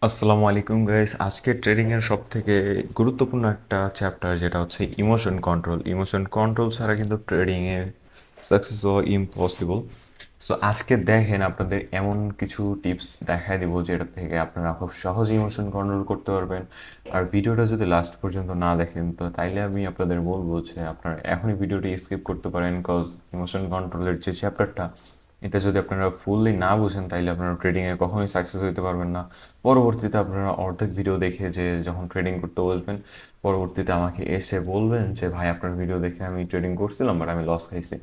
আসসালামু আলাইকুম গাইস। আজকে ট্রেডিং এর সবথেকে গুরুত্বপূর্ণ একটা চ্যাপ্টার, যেটা হচ্ছে ইমোশন কন্ট্রোল। ইমোশন কন্ট্রোল ছাড়া কিন্তু ট্রেডিং এ সাকসেস হওয়া ইম্পসিবল। সো আজকে দেখেন, আপনাদের এমন কিছু টিপস দেখাই দেবো যেটা থেকে আপনারা খুব সহজে ইমোশন কন্ট্রোল করতে পারবেন। আর ভিডিওটা যদি লাস্ট পর্যন্ত না দেখেন তো তাইলে আমি আপনাদের বলবো যে আপনারা এখনই ভিডিওটি স্কিপ করতে পারেন, কজ ইমোশন কন্ট্রোলের যে চ্যাপ্টারটা, এটা যদি আপনারা ফুললি না বুঝেন তাইলে আপনারা ট্রেডিংয়ে কখনোই সাকসেস হতে পারবেন না। পরবর্তীতে আপনারা অর্ধেক ভিডিও দেখে যে যখন ট্রেডিং করতে বসবেন, পরবর্তীতে আমাকে এসে বলবেন যে ভাই, আপনার ভিডিও দেখে আমি ট্রেডিং করছিলাম বাট আমি লস খাইছি।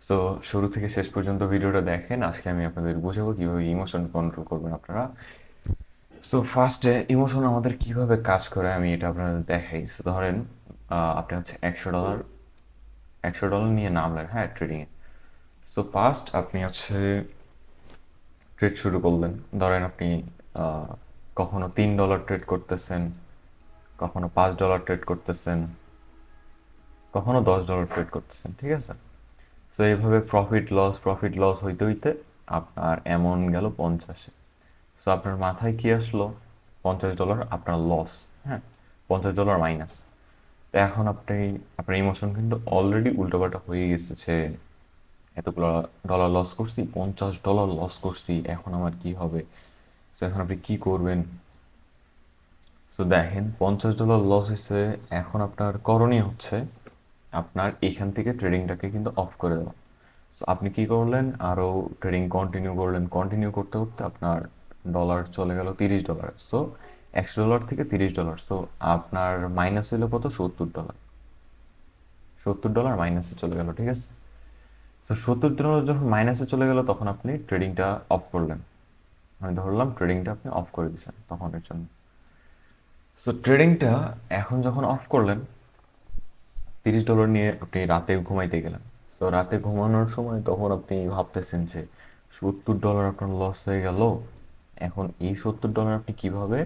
সো শুরু থেকে শেষ পর্যন্ত ভিডিওটা দেখেন। আজকে আমি আপনাদের বুঝাবো কীভাবে ইমোশন কন্ট্রোল করবেন আপনারা। সো ফার্স্টে ইমোশন আমাদের কীভাবে কাজ করে আমি এটা আপনাদের দেখাই। সো ধরেন আপনি হচ্ছে একশো ডলার নিয়ে নামলেন, হ্যাঁ, ট্রেডিংয়ে। সো ফার্স্ট আপনি হচ্ছে ট্রেড শুরু করলেন। ধরেন আপনি আহ, কখনো $3 ট্রেড করতেছেন, কখনো $5 ট্রেড করতেছেন, কখনো $10 ট্রেড করতেছেন, ঠিক আছে। সো এইভাবে প্রফিট লস হইতে হইতে আপনার এমন গেল 50-এ। সো আপনার মাথায় কি আসলো? $50 আপনার লস, হ্যাঁ, $50 মাইনাস। তো এখন আপনার ইমোশন কিন্তু অলরেডি উল্টোপাল্টা হয়ে গেছে যে এতগুলো ডলার লস করছি, $50 লস করছি, এখন আমার কি হবে? সো এখন আপনি কি করবেন? সো দেখেন, $50 লস হয়েছে। এখন আপনার করণীয় হচ্ছে আপনার এখান থেকে ট্রেডিংটাকে কিন্তু অফ করে দেওয়া। সো আপনি কি করলেন? আরও ট্রেডিং কন্টিনিউ করতে করতে আপনার ডলার চলে গেল $30। সো $100 থেকে $30। সো আপনার মাইনাস হইলো কত? $70। $70 মাইনাসে চলে গেল, ঠিক আছে। সো $70 যখন মাইনাসে চলে গেল তখন আপনি ট্রেডিংটা অফ করলেন। আমি ধরলাম ট্রেডিংটা আপনি অফ করে দিয়েছেন তখনের জন্য। সো ট্রেডিংটা এখন যখন অফ করলেন, $30 নিয়ে আপনি রাতে ঘুমাইতে গেলেন। সো রাতে ঘুমানোর সময় তখন আপনি ভাবতেছেন যে $70 আপনার লস হয়ে গেল। এখন এই $70 আপনি কিভাবে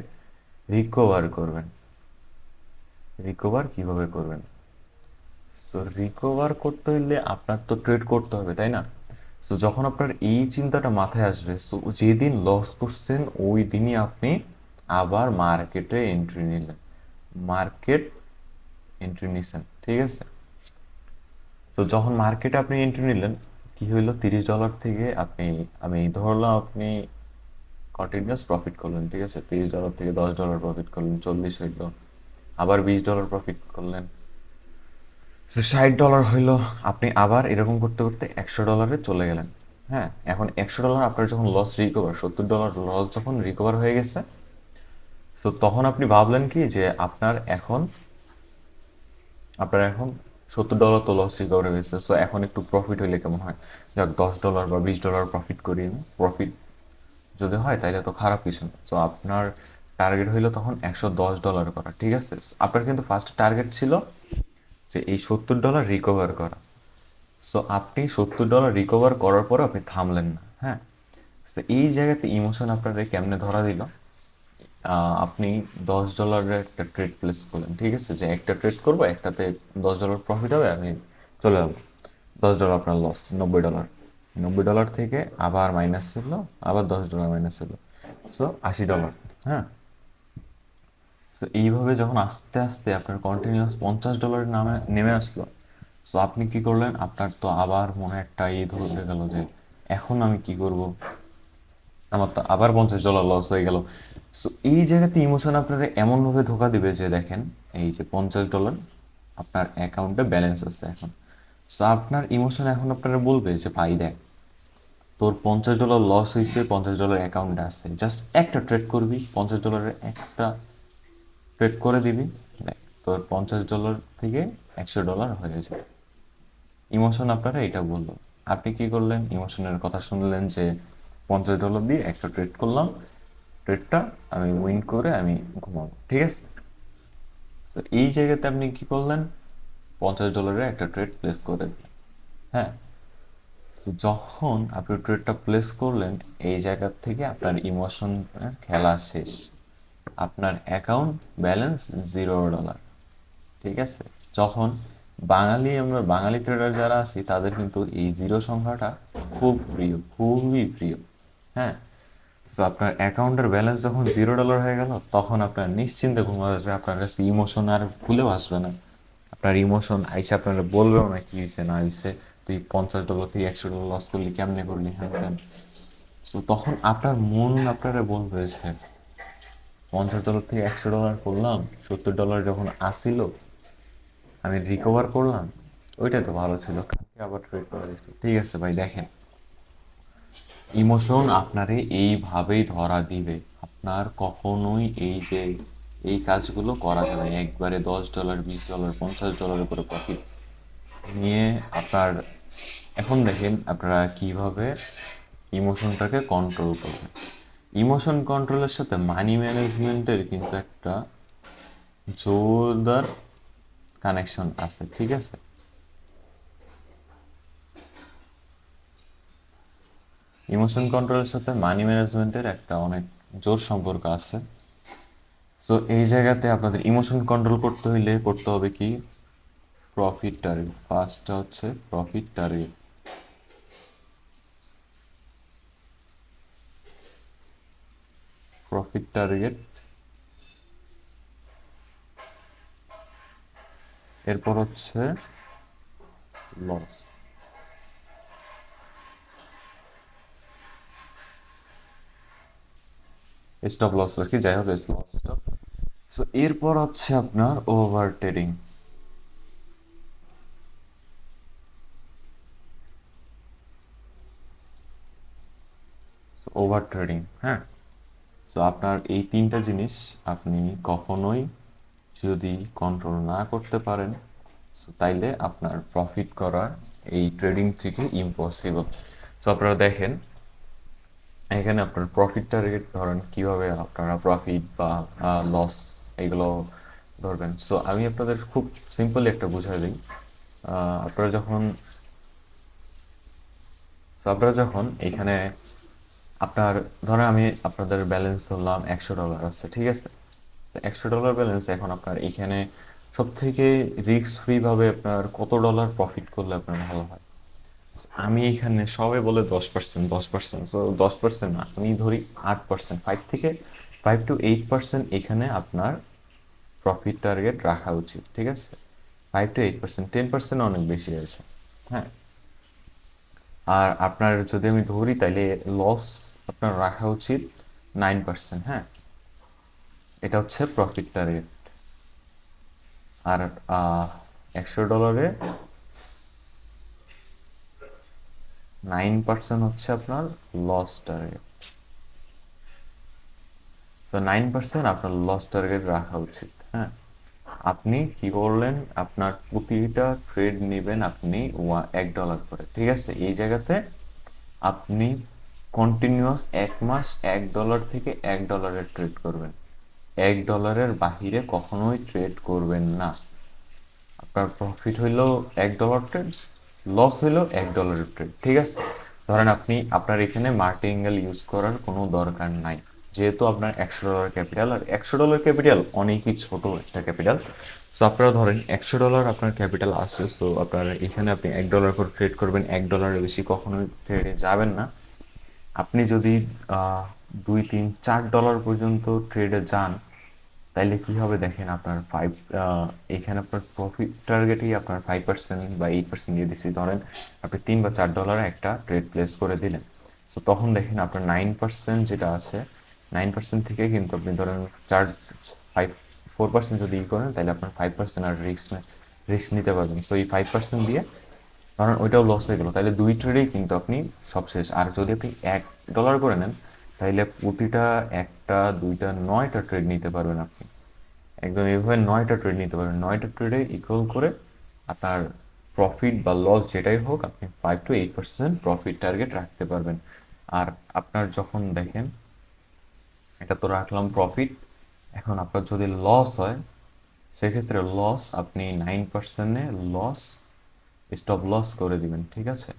রিকভার করবেন? সো রিকভার করতে হলে আপনার তো ট্রেড করতে হবে, তাই না? সো যখন আপনার এই চিন্তাটা মাথায় আসবে, সো যেদিন লস করছেন ওই দিনই আপনি আবার মার্কেটে এন্ট্রি নিলেন, মার্কেট এন্ট্রি নিছেন, ঠিক আছে। তো যখন মার্কেটে আপনি এন্ট্রি নিলেন, কি হইলো? $30 থেকে আমি ধরলাম আপনি কন্টিনিউয়াস প্রফিট করলেন, ঠিক আছে। $30 থেকে $10 প্রফিট করলেন, 40 হইলো। আবার $20 প্রফিট করলেন, $60 হইলো। আপনি আবার এরকম করতে করতে $100 চলে গেলেন। হ্যাঁ, এখন $100 আপনার যখন লস রিকভার, $70 লস যখন রিকভার হয়ে গেছে, সো তখন আপনি ভাবলেন কি যে আপনার এখন $70 তো লস রিকভার হয়ে গেছে। সো এখন একটু প্রফিট হইলে কেমন হয়? যাক, $10 বা $20 প্রফিট করি আমি। প্রফিট যদি হয় তাহলে তো খারাপ কিছু না। সো আপনার টার্গেট হইলো তখন $110 করা, ঠিক আছে। আপনার কিন্তু ফার্স্ট টার্গেট ছিল যে এই $70 রিকভার করা। সো আপনি $70 রিকভার করার পর আপনি থামলেন না, হ্যাঁ। সো এই জায়গাতে ইমোশন আপনাদের কেমনে ধরা দিল? আপনি $10 একটা ট্রেড প্লেস করলেন, ঠিক আছে, যে একটা ট্রেড করবো, একটাতে $10 প্রফিট হবে, আমি চলে যাবো। $10 আপনার লস, $90। $90 থেকে আবার মাইনাস হলো, আবার $10 মাইনাস হলো, সো $80। হ্যাঁ। সো এইভাবে যখন আস্তে আস্তে আপনার কন্টিনিউয়াস $50 নামে নেমে আসলো, সো আপনি কি করলেন? আপনার তো আবার মনে একটা ধরে গেল যে এখন আমি কি করব, আমার তো আবার $50 লস হয়ে গেল। সো এই জায়গাতে ইমোশন আপনারা এমনভাবে ধোকা দিবে যে দেখেন, এই যে $50 আপনার অ্যাকাউন্টে ব্যালেন্স আছে এখন। সো আপনার ইমোশন এখন আপনারা বলবে যে ভাই দেখ, তোর $50 লস হয়েছে, $50 অ্যাকাউন্টে আছে, জাস্ট একটা ট্রেড করবি, $50 একটা ট্রেড করে দিবি, দেখ তোর $50 থেকে $100 হয়ে যাবে। ইমোশন আপনারা এটা বললো। আপনি কি করলেন? ইমোশনের কথা শুনলেন যে $50 দিয়ে একটা ট্রেড করলাম, ট্রেডটা আমি উইন করে আমি ঘুমাবো, ঠিক আছে। তো এই জায়গাতে আপনি কি করলেন? $50 একটা ট্রেড প্লেস করে দিলেন, হ্যাঁ। তো যখন আপনি ট্রেডটা প্লেস করলেন, এই জায়গা থেকে আপনার ইমোশন খেলা শেষ। আপনার অ্যাকাউন্ট ব্যালেন্স $0, ঠিক আছে। যখন আমরা বাঙালি ট্রেডার যারা আছি তাদের কিন্তু এই জিরো সংখ্যাটা খুব প্রিয়, খুবই প্রিয়, হ্যাঁ। সো আপনার অ্যাকাউন্টের ব্যালেন্স যখন $0 হয়ে গেল, তখন আপনার নিশ্চিন্তে ঘুমা আসবে, আপনার কাছে ইমোশন আর ভুলেও আসবে না। আপনার ইমোশন আইসে আপনারা বলবেও না কি হয়েছে না হয়েছে, তুই $50 থেকে $100 লস করলি, কেমনে করলি, হ্যাঁ তেন। সো তখন আপনার মন আপনারা বলবে যে $50 থেকে $100 করলাম, $70 যখন আসিল আমি রিকভার করলাম, ওইটাই তো ভালো ছিল, কালকে আবার ট্রেড করে দিচ্ছি। ঠিক আছে ভাই, দেখেন ইমোশন আপনারে এইভাবেই ধরা দিবে। আপনার কখনোই এই যে এই কাজগুলো করা যাবে না। একবারে $10, $20, $50 করে প্রফিট নিয়ে আপনার, এখন দেখেন আপনারা কিভাবে ইমোশনটাকে কন্ট্রোল করবেন। ইমোশন কন্ট্রোলের সাথে মানি ম্যানেজমেন্টের কিন্তু একটা জোরদার কানেকশন আছে, ঠিক আছে? ইমোশন কন্ট্রোলের সাথে মানি ম্যানেজমেন্টের একটা অনেক জোর সম্পর্ক আছে। সো এই জায়গাতে আপনাদের ইমোশন কন্ট্রোল করতে হইলে করতে হবে কি, প্রফিট টার্গেট। ফার্স্টটা হচ্ছে প্রফিট টার্গেট। প্রফিট টার্গেট, এরপর হচ্ছে লস। স্টপ লস আর কি, যাই হোক লস স্টপ। সো এরপর হচ্ছে আপনার ওভার ট্রেডিং। ওভার ট্রেডিং, হ্যাঁ। সো আপনার এই তিনটা জিনিস আপনি কখনোই যদি কন্ট্রোল না করতে পারেন, সো তাইলে আপনার প্রফিট করা এই ট্রেডিং থেকে ইম্পসিবল। সো আপনারা দেখেন এখানে আপনার প্রফিট টার্গেট ধরেন কিভাবে আপনারা প্রফিট বা লস এগুলো ধরবেন। সো আমি আপনাদের খুব সিম্পলি একটা বুঝাই দিই। আপনারা যখন আপনারা যখন এখানে আপনার ধরেন আমি আপনাদের ব্যালেন্স ধরলাম $100 আছে, ঠিক আছে? $100 ব্যালেন্স, এখন আপনার এখানে সব থেকে রিস্ক ফ্রি ভাবে আপনার কত ডলার প্রফিট করলে আপনার ভালো হয়? আমি এখানে সবাই বলে 10%, 10%, সো 10% না, আমি ধরি 8%, 5 to 8% এখানে আপনার প্রফিট টার্গেট রাখা উচিত, ঠিক আছে? 5 to 8%, 10% অনেক বেশি আছে, হ্যাঁ। আর আপনার যদি আমি ধরি তাহলে লস আপনার রাখা উচিত 9%, হ্যাঁ। এটা হচ্ছে প্রফিট টার্গেট। আর $100 9% হচ্ছে আপনার লস টার্গেট। তো 9% আপনার লস টার্গেট রাখা উচিত, হ্যাঁ। আপনি কি করলেন, আপনার প্রতিটা ট্রেড নেবেন আপনি $1 করে, ঠিক আছে? এই জায়গাতে আপনি কন্টিনিউয়াস 1 মাস $1 থেকে $1 ট্রেড করবেন। $1 বাহিরে কখনোই ট্রেড করবেন না। আপনার প্রফিট হইলো $1 ট্রেড, লস হইলো $1 ট্রেড, ঠিক আছে? ধরেন আপনি আপনার এখানে মার্টিঙ্গেল ইউজ করার কোনো দরকার নাই, যেহেতু আপনার $100 ক্যাপিটাল, আর $100 ক্যাপিটাল অনেকই ছোট একটা ক্যাপিটাল। সো আপনারা ধরেন $100 আপনার ক্যাপিটাল আছে, সো আপনার এখানে আপনি $1 করে ট্রেড করবেন, $1 বেশি কখনোই ট্রেডে যাবেন না। আপনি যদি $2, $3, $4 পর্যন্ত ট্রেডে যান, তাইলে কি হবে দেখেন, আপনার এখানে আপনার প্রফিট টার্গেটই আপনার 5% বা 8% দিয়ে দিচ্ছি, ধরেন আপনি $3 বা $4 একটা ট্রেড প্লেস করে দিলেন। সো তখন দেখেন আপনার 9% যেটা আছে, 9% থেকে কিন্তু আপনি ধরেন 4% যদি করেন, তাহলে আপনার 5% আর রিস্ক নিতে পারবেন। সো এই 5% দিয়ে ধরেন ওইটাও লস হয়ে গেল, তাহলে 2 ট্রেডেই কিন্তু আপনি সব শেষ। আর যদি আপনি $1 করে নেন, তাহলে প্রতিটা একটা দুইটা 9টা ট্রেড নিতে পারবেন আপনি। একদম এইভাবে 9টা ট্রেড নিতে পারবেন, 9টা ট্রেডে ইকুয়াল করে আপনার প্রফিট বা লস যেটাই হোক, আপনি 5 to 8% প্রফিট টার্গেট রাখতে পারবেন। আর আপনার যখন দেখেন এটা তো রাখলাম প্রফিট, এখন আপনার যদি লস হয়, সেক্ষেত্রে লস আপনি 9%-এ লস স্টপ লস করে দিবেন, ঠিক আছে?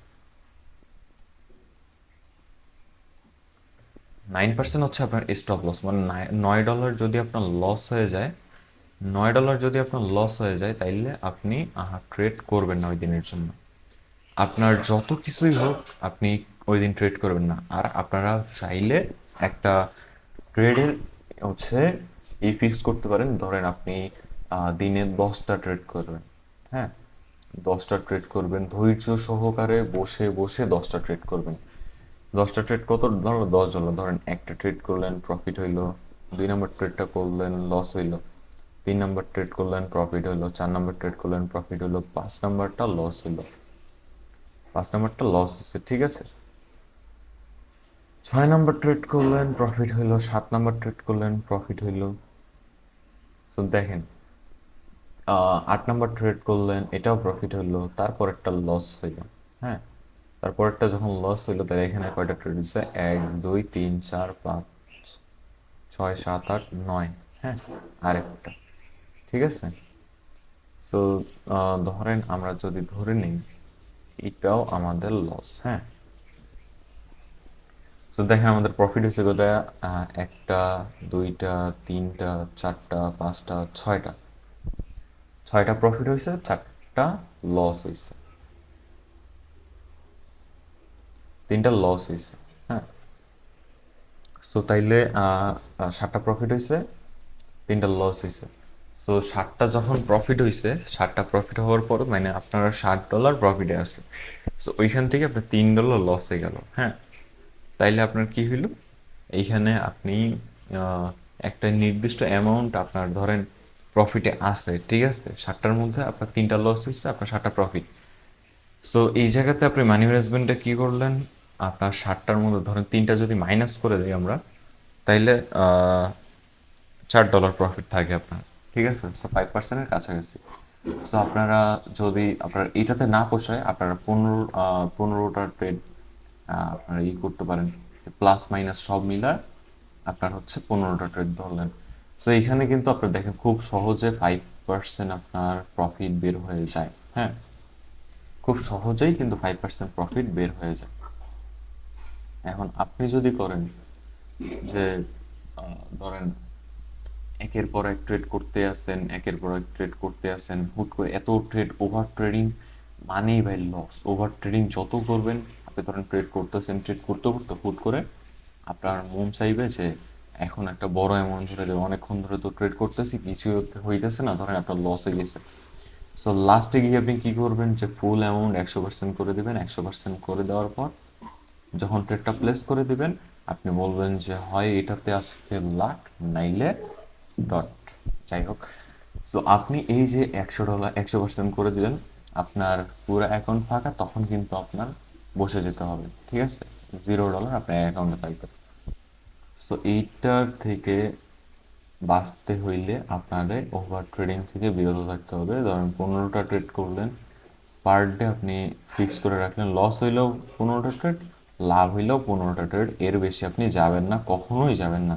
9% হচ্ছে আপনার স্টপ লস, মানে $9 যদি আপনার লস হয়ে যায়, $9 যদি আপনার লস হয়ে যায়, তাইলে আপনি ট্রেড করবেন না ওই দিনের জন্য। আপনার যত কিছুই হোক আপনি ওই দিন ট্রেড করবেন না। আর আপনারা চাইলে একটা ট্রেডের হচ্ছে এই ফিক্স করতে পারেন, ধরেন আপনি দিনে 10টা ট্রেড করবেন। হ্যাঁ, 10টা ট্রেড করবেন, ধৈর্য সহকারে বসে বসে 10টা ট্রেড করবেন। 10টা ট্রেড কত, ধরো $10, ধরেন একটা ট্রেড করলেন প্রফিট হইলো, 2 নম্বর ট্রেডটা করলেন লস হইলো, 3 নম্বর ট্রেড করলেন প্রফিট হইলো, 4 নম্বর ট্রেড করলেন প্রফিট হইলো, 5 নম্বরটা লস হইলো, 5 নম্বরটা লস হচ্ছে, ঠিক আছে। 6 নম্বর ট্রেড করলেন প্রফিট হইলো, 7 নম্বর ট্রেড করলেন প্রফিট হইলো। সো দেখেন 8 নম্বর ট্রেড করলেন, এটাও প্রফিট হইলো, তারপর একটা লস হইলো। হ্যাঁ, তারপরটা যখন লস হইলো, তাহলে এখানে কয়টা ট্রেড হচ্ছে, 1 2 3 4 5 6 7 8 9। হ্যাঁ, আরেকটা, ঠিক আছে। সো ধরেন আমরা যদি ধরে নিই এটাও আমাদের লস। হ্যাঁ, সো দেখেন আমাদের প্রফিট হয়েছে কোটা, একটা, দুইটা, তিনটা, চারটা, পাঁচটা, ছয়টা, 6টা প্রফিট হয়েছে, 4টা লস হয়েছে, 3টা লস হয়েছে। হ্যাঁ, সো তাইলে 7টা প্রফিট হয়েছে, 3টা লস হয়েছে। সো 7টা যখন প্রফিট হয়েছে, 7টা প্রফিট হওয়ার পর মানে আপনারা $60 প্রফিটে আছে। সো ওইখান থেকে আপনার $3 লস হয়ে গেল। হ্যাঁ, তাইলে আপনার কি হইল, এইখানে আপনি আহ, একটা নির্দিষ্ট অ্যামাউন্ট আপনার ধরেন প্রফিটে আছে, ঠিক আছে। 7টার মধ্যে আপনার 3টা লস হয়েছে, আপনার 7টা প্রফিট। সো এই জায়গাতে আপনি মানি ম্যানেজমেন্টে কি করলেন, আপনার 7টার মধ্যে ধরেন 3টা যদি মাইনাস করে দিই আমরা, তাইলে $4 প্রফিট থাকে আপনার, ঠিক আছে। সো 5%-এর কাছাকাছি। সো আপনারা যদি আপনার এইটাতে না পোষায়, আপনারা 15টা ট্রেড আপনারা করতে পারেন, প্লাস মাইনাস সব মিলা আপনার হচ্ছে 15টা ট্রেড ধরলেন। সো এইখানে কিন্তু আপনার দেখেন খুব সহজে 5% আপনার প্রফিট বের হয়ে যায়। হ্যাঁ, খুব সহজেই কিন্তু 5% প্রফিট বের হয়ে যায়। এখন আপনি যদি করেন যে ধরেন একের পর এক ট্রেড করতে আসেন, একের পর এক ট্রেড করতে আসেন, হুট করে এত ট্রেড, ওভার ট্রেডিং মানেই ভাই লস। ওভার ট্রেডিং যত করবেন, আপনি ধরেন ট্রেড করতেছেন, ট্রেড করতে করতে হুট করে আপনার মন চাইবে যে এখন একটা বড় অ্যামাউন্ট ধরে দেবে, অনেকক্ষণ ধরে তো ট্রেড করতেছি, কিছু হইতেছে না, ধরেন আপনার লসে গেছে। সো লাস্টে গিয়ে আপনি কি করবেন, যে ফুল অ্যামাউন্ট 100% করে দেবেন। 100% করে দেওয়ার পর যখন ট্রেডটা প্লেস করে দিবেন, আপনি বলবেন যে হয় এটাতে আজকে লাখ, নাইলে ডট, যাই হোক। সো আপনি এই যে $100 100% করে দিলেন, আপনার পুরো অ্যাকাউন্ট ফাঁকা, তখন কিন্তু আপনার বসে যেতে হবে, ঠিক আছে। $0 আপনার অ্যাকাউন্টে থাকবে। সো এইটার থেকে বাঁচতে হইলে আপনাদের ওভার ট্রেডিং থেকে বিরত থাকতে হবে। ধরেন 15টা ট্রেড করলেন, পার ডে আপনি ফিক্স করে রাখলেন, লস হইলেও 15টা ট্রেড, লাভ হইলেও 15টা ট্রেড, এর বেশি আপনি যাবেন না, কখনোই যাবেন না।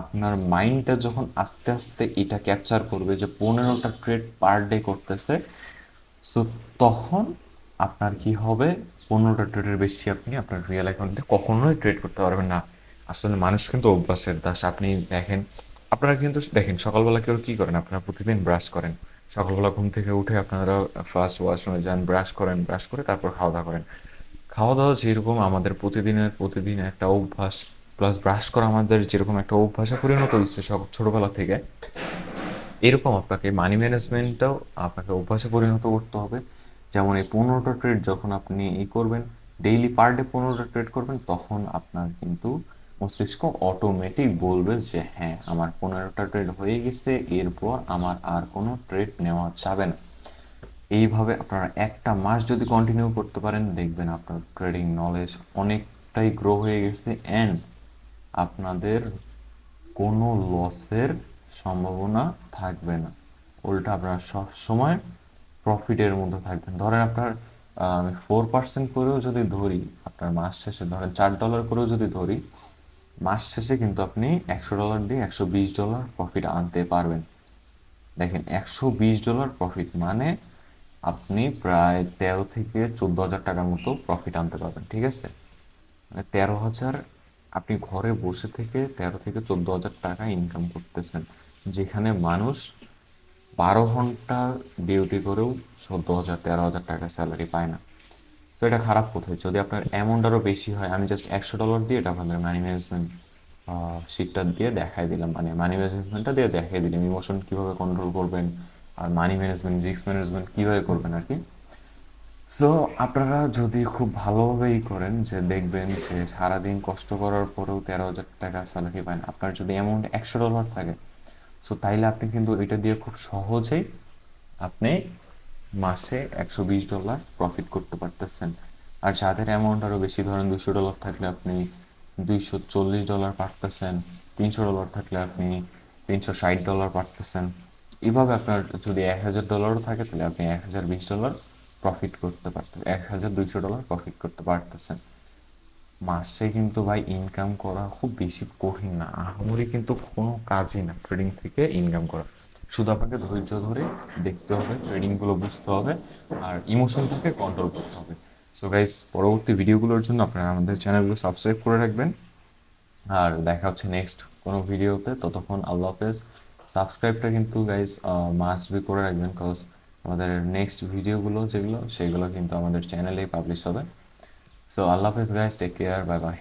আপনার মাইন্ডটা যখন আস্তে আস্তে এটা ক্যাপচার করবে যে 15টা ট্রেড পার ডে করতেছে, সো তখন আপনার কি হবে, 15টা ট্রেডের বেশি আপনি আপনার রিয়েল অ্যাকাউন্টে কখনোই ট্রেড করতে পারবেন না। আসলে মানুষ কিন্তু অভ্যাসের দাস। আপনি দেখেন, আপনারা কিন্তু দেখেন সকালবেলা কেউ কি করেন, আপনারা প্রতিদিন ব্রাশ করেন, সকালবেলা ঘুম থেকে উঠে আপনারা ফার্স্ট ওয়াশরুমে যান, ব্রাশ করেন, ব্রাশ করে তারপর খাওয়া দাওয়া করেন। খাওয়া দাওয়া যেরকম আমাদের প্রতিদিন একটা অভ্যাস, প্লাস ব্রাশ করা আমাদের যেরকম একটা অভ্যাসে পরিণত হচ্ছে সব ছোটবেলা থেকে, এরকম আপনাকে মানি ম্যানেজমেন্টটাও আপনাকে অভ্যাসে পরিণত করতে হবে। যেমন এই 15টা ট্রেড যখন আপনি করবেন, ডেইলি পার ডে 15টা ট্রেড করবেন, তখন আপনার কিন্তু মস্তিষ্ক অটোমেটিক বলবে যে হ্যাঁ আমার 15টা ট্রেড হয়ে গেছে, এরপর আমার আর কোনো ট্রেড নেওয়া যাবে না। এইভাবে আপনারা একটা মাস যদি কন্টিনিউ করতে পারেন, দেখবেন আপনার ট্রেডিং নলেজ অনেকটাই গ্রো হয়ে গেছে, অ্যান্ড আপনাদের কোনো লসের সম্ভাবনা থাকবে না। উল্টা আপনারা সব সময় প্রফিটের মধ্যে থাকবেন। ধরেন আপনার 4% করেও যদি ধরি, আপনার মাস শেষে ধরেন $4 করেও যদি ধরি, মাস শেষে কিন্তু আপনি $100 দিয়ে $120 প্রফিট আনতে পারবেন। দেখেন $120 প্রফিট মানে আপনি প্রায় 13 থেকে 14 হাজার টাকার মতো প্রফিট আনতে পারবেন, ঠিক আছে। মানে 13 হাজার, আপনি ঘরে বসে থেকে 13 থেকে 14 হাজার টাকা ইনকাম করতেছেন, যেখানে মানুষ 12 ঘন্টা ডিউটি করেও 14 হাজার 13 হাজার টাকা স্যালারি পায় না। তো এটা খারাপ কোথায়, যদি আপনার অ্যামাউন্ট আরও বেশি হয়, আমি জাস্ট $100 দিয়ে এটা আপনাদের মানি ম্যানেজমেন্ট শিটটা দিয়ে দেখাই দিলাম, মানে মানি ম্যানেজমেন্টটা দিয়ে দেখাই দিলাম ইমোশন কীভাবে কন্ট্রোল করবেন আর মানি ম্যানেজমেন্ট, রিস্ক ম্যানেজমেন্ট কীভাবে করবেন আর কি। সো আপনারা যদি খুব ভালোভাবেই করেন, যে দেখবেন যে সারাদিন কষ্ট করার পরেও 13,000 টাকা স্যালারি পান, আপনার যদি অ্যামাউন্ট $100 থাকে, সো তাইলে আপনি কিন্তু এটা দিয়ে খুব সহজেই আপনি মাসে $120 প্রফিট করতে পারতেছেন। আর যাদের অ্যামাউন্ট আরও বেশি, ধরেন $200 থাকলে আপনি $240 পারতেছেন, $300 থাকলে আপনি $360 পারতেছেন। এভাবে আপনার যদি $1,000 থাকে তাহলে আপনি $1,020 প্রফিট করতে পারতেন, $1,200 প্রফিট করতে পারতেছেন। মাসে কিন্তু ভাই ইনকাম করা খুব বেশি কঠিন না, আহামরি কিন্তু কোনো কাজই না ট্রেডিং থেকে ইনকাম করা। শুধু আপনাকে ধৈর্য ধরে দেখতে হবে, ট্রেডিংগুলো বুঝতে হবে আর ইমোশনটাকে কন্ট্রোল করতে হবে। সো গাইস, পরবর্তী ভিডিওগুলোর জন্য আপনারা আমাদের চ্যানেলগুলো সাবস্ক্রাইব করে রাখবেন। আর দেখা হচ্ছে নেক্সট কোনো ভিডিওতে, ততক্ষণ আল্লাহ হাফেজ। সাবস্ক্রাইবটা কিন্তু গাইস মাস্ট বি করে রাখবেন, কজ আমাদের নেক্সট ভিডিওগুলো যেগুলো সেগুলো কিন্তু আমাদের চ্যানেলেই পাবলিশ হবে। সো আল্লাহ হাফেজ guys, take care, bye by.